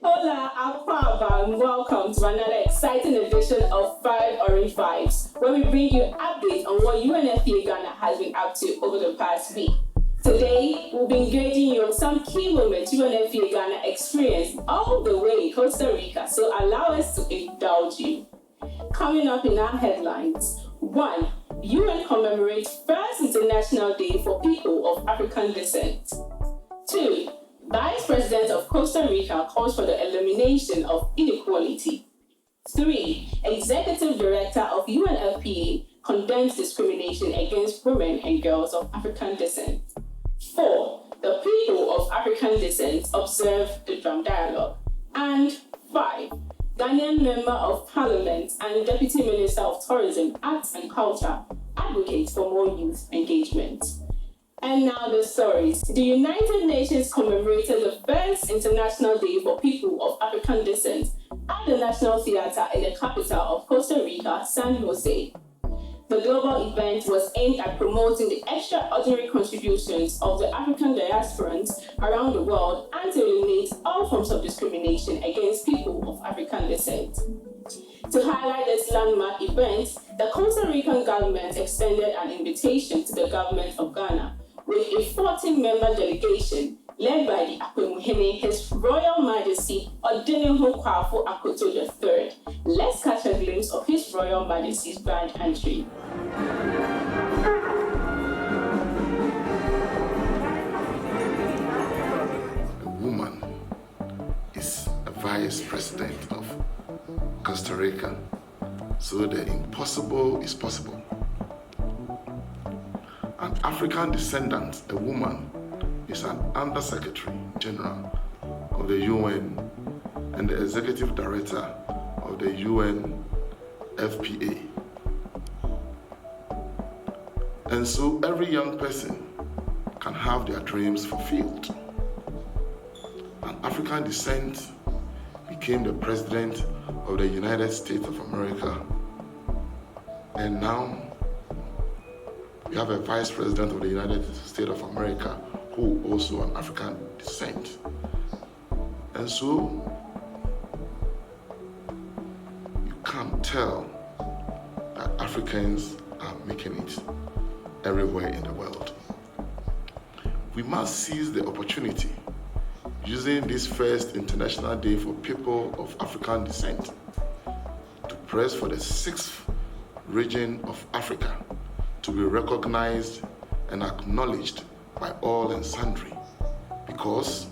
Hola, Aquaba, and welcome to another exciting edition of 5 Orange Vibes, where we bring you updates on what UNFPA Ghana has been up to over the past week. Today, we'll be engaging you on some key moments UNFPA Ghana experienced all the way in Costa Rica, so allow us to indulge you. Coming up in our headlines, 1. UN commemorates First International Day for People of African Descent. 2. Vice President of Costa Rica calls for the elimination of inequality. 3. Executive Director of UNFPA condemns discrimination against women and girls of African descent. 4. The people of African descent observe the drum dialogue. And 5. Ghanaian Member of Parliament and Deputy Minister of Tourism, Arts and Culture advocates for more youth engagement. And now the stories. The United Nations commemorated the first International Day for People of African Descent at the National Theatre in the capital of Costa Rica, San Jose. The global event was aimed at promoting the extraordinary contributions of the African diasporans around the world and to eliminate all forms of discrimination against people of African descent. To highlight this landmark event, the Costa Rican government extended an invitation to the government of Ghana with a 14-member delegation led by the Akwemuhene, His Royal Majesty Odinihu Kwafu Akoto III. Let's catch a glimpse of His Royal Majesty's grand entry. A woman is a vice president of Costa Rica, so the impossible is possible. An African descendant, a woman, is an Under-Secretary General of the UN and the Executive Director of the UNFPA. And so every young person can have their dreams fulfilled. An African descent became the President of the United States of America, and now we have a Vice President of the United States of America who also an African descent. And so you can't tell that Africans are making it everywhere in the world. We must seize the opportunity using this first International Day for People of African Descent to press for the 6th region of Africa to be recognized and acknowledged by all and sundry, because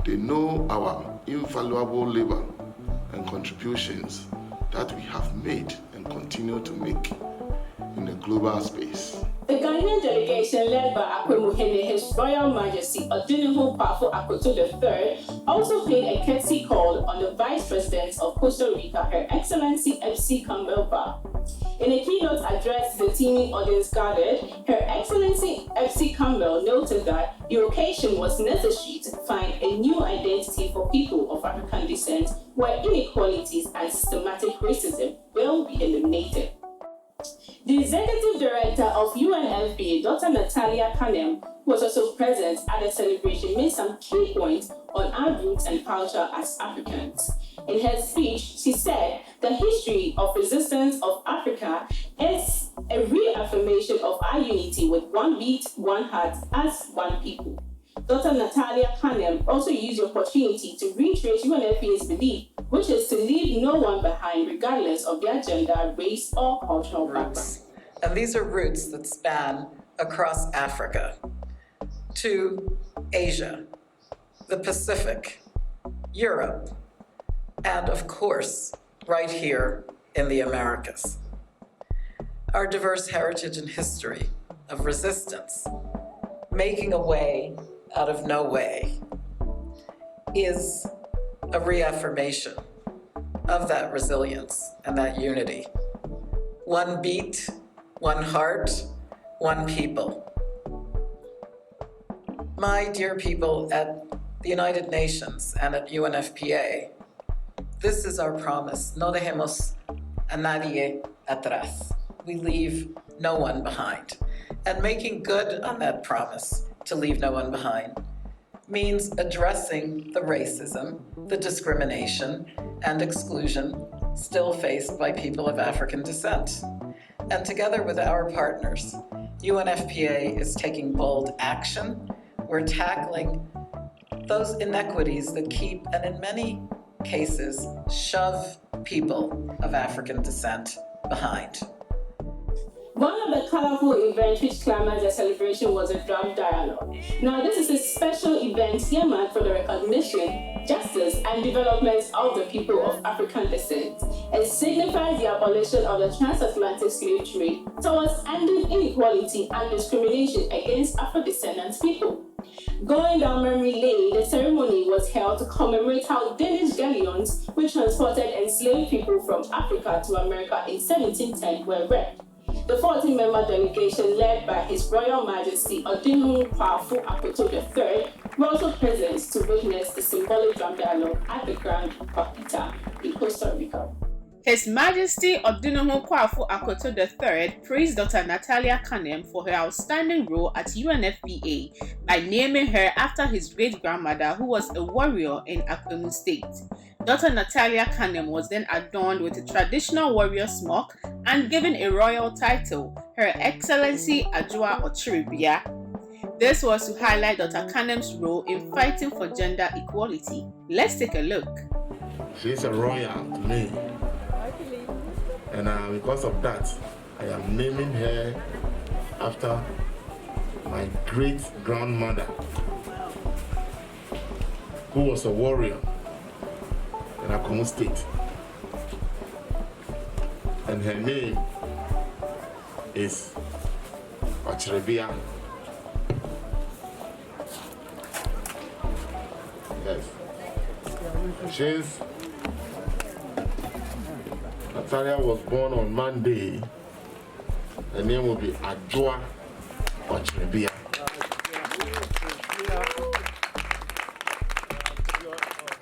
they know our invaluable labor and contributions that we have made and continue to make in the global space. The Ghanaian delegation led by Akwemuhene, His Royal Majesty Odinihu Kwafu Akoto III, also paid a courtesy call on the Vice President of Costa Rica, Her Excellency FC Campbell. In a keynote address the teeming audience gathered, Her Excellency FC Campbell noted that the occasion was necessary to find a new identity for people of African descent where inequalities and systematic racism will be eliminated. The Executive Director of UNFPA, Dr. Natalia Kanem, who was also present at the celebration, made some key points on our roots and culture as Africans. In her speech, she said the history of resistance of Africa is a reaffirmation of our unity with one beat, one heart, as one people. Dr. Natalia Kanem also used the opportunity to reiterate UNFPA's belief, which is to leave no one behind regardless of their gender, race, or cultural background. And these are roots that span across Africa to Asia, the Pacific, Europe, and of course, right here in the Americas. Our diverse heritage and history of resistance, making a way out of no way, is a reaffirmation of that resilience and that unity. One beat, one heart, one people. My dear people at the United Nations and at UNFPA, this is our promise. No dejemos a nadie atrás. We leave no one behind. And making good on that promise to leave no one behind means addressing the racism, the discrimination, and exclusion still faced by people of African descent. And together with our partners, UNFPA is taking bold action. We're tackling those inequities that keep, and in many cases, shove people of African descent behind. One of the colorful events which clamored the celebration was a drum dialogue. Now, this is a special event earmarked for the recognition, justice, and development of the people of African descent. It signifies the abolition of the transatlantic slave trade towards ending inequality and discrimination against Afro-descendant people. Going down memory lane, the ceremony was held to commemorate how Danish galleons, which transported enslaved people from Africa to America in 1710, were wrecked. The 14-member delegation, led by His Royal Majesty Odinhu Kwafu Akoto III, were also present to witness the symbolic drum dialogue at the Grand Papita in Costa Rica. His Majesty Odinhu Kwafu Akoto III praised Dr. Natalia Kanem for her outstanding role at UNFPA by naming her after his great-grandmother, who was a warrior in Akwemu State. Dr. Natalia Kanem was then adorned with a traditional warrior smock and given a royal title, Her Excellency Ajua Ochiribia. This was to highlight Dr. Kanem's role in fighting for gender equality. Let's take a look. She's a royal to me. And because of that, I am naming her after my great-grandmother, who was a warrior in Akwemu State. And her name is Ochiribia. Yes. Natalia was born on Monday. Her name will be Ajua Ochiribia.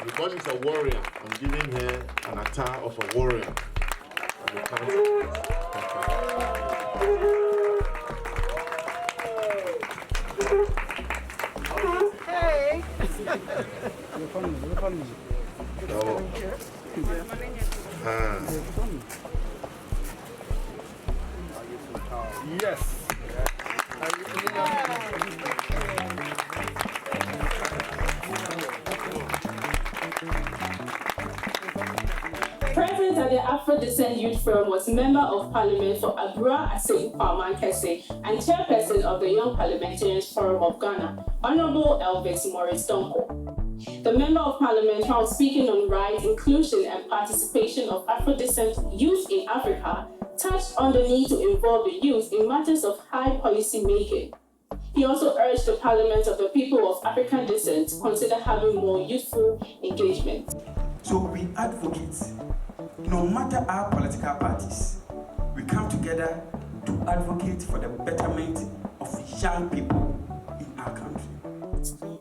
Because she's a warrior, I'm giving her an attire of a warrior. Hey! Yes. Present at the Afro-Descent Youth Forum was Member of Parliament for Abura Assein Palman Kese and Chairperson of the Young Parliamentarians Forum of Ghana, Honorable Elvis Morris Donko. The Member of Parliament, while speaking on rights, inclusion, and participation of Afro-descent youth in Africa, touched on the need to involve the youth in matters of high policy making. He also urged the Parliament of the people of African descent to consider having more youthful engagement. So we advocate, no matter our political parties, we come together to advocate for the betterment of young people in our country.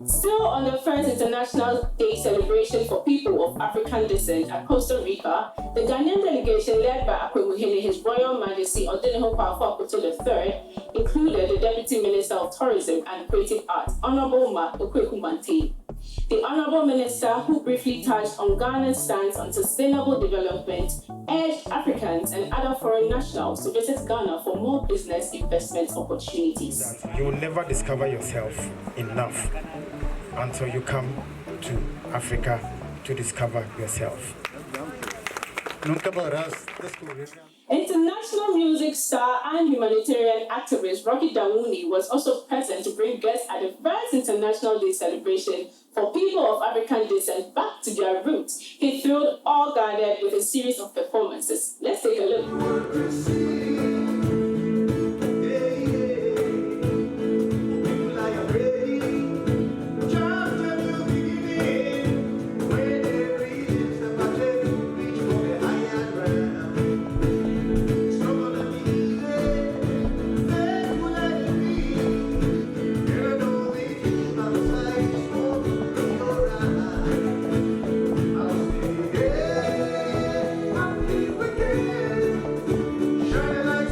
Still on the first International Day celebration for people of African descent at Costa Rica, the Ghanaian delegation led by Akwemuhene, His Royal Majesty Odinhu Kwafu Akoto III, included the Deputy Minister of Tourism and Creative Arts, Honorable Mark Okwekumante. The Honorable Minister, who briefly touched on Ghana's stance on sustainable development, urged Africans and other foreign nationals to visit Ghana for more business investment opportunities. You will never discover yourself enough until you come to Africa to discover yourself. International music star and humanitarian activist Rocky Dawuni was also present to bring guests at the first International Day celebration for people of African descent back to their roots. He thrilled all gathered with a series of performances. Let's take a look. Shining like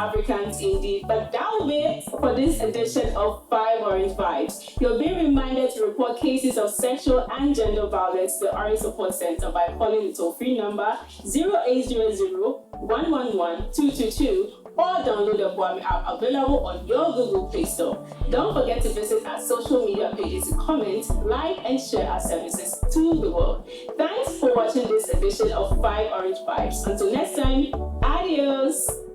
Africans indeed. But that will be it for this edition of 5 Orange Vibes. You're being reminded to report cases of sexual and gender violence to the Orange Support Center by calling the toll-free number 0800-111-222 or download the Boami app available on your Google Play Store. Don't forget to visit our social media pages to comment, like, and share our services to the world. Thanks for watching this edition of 5 Orange Vibes. Until next time, adios!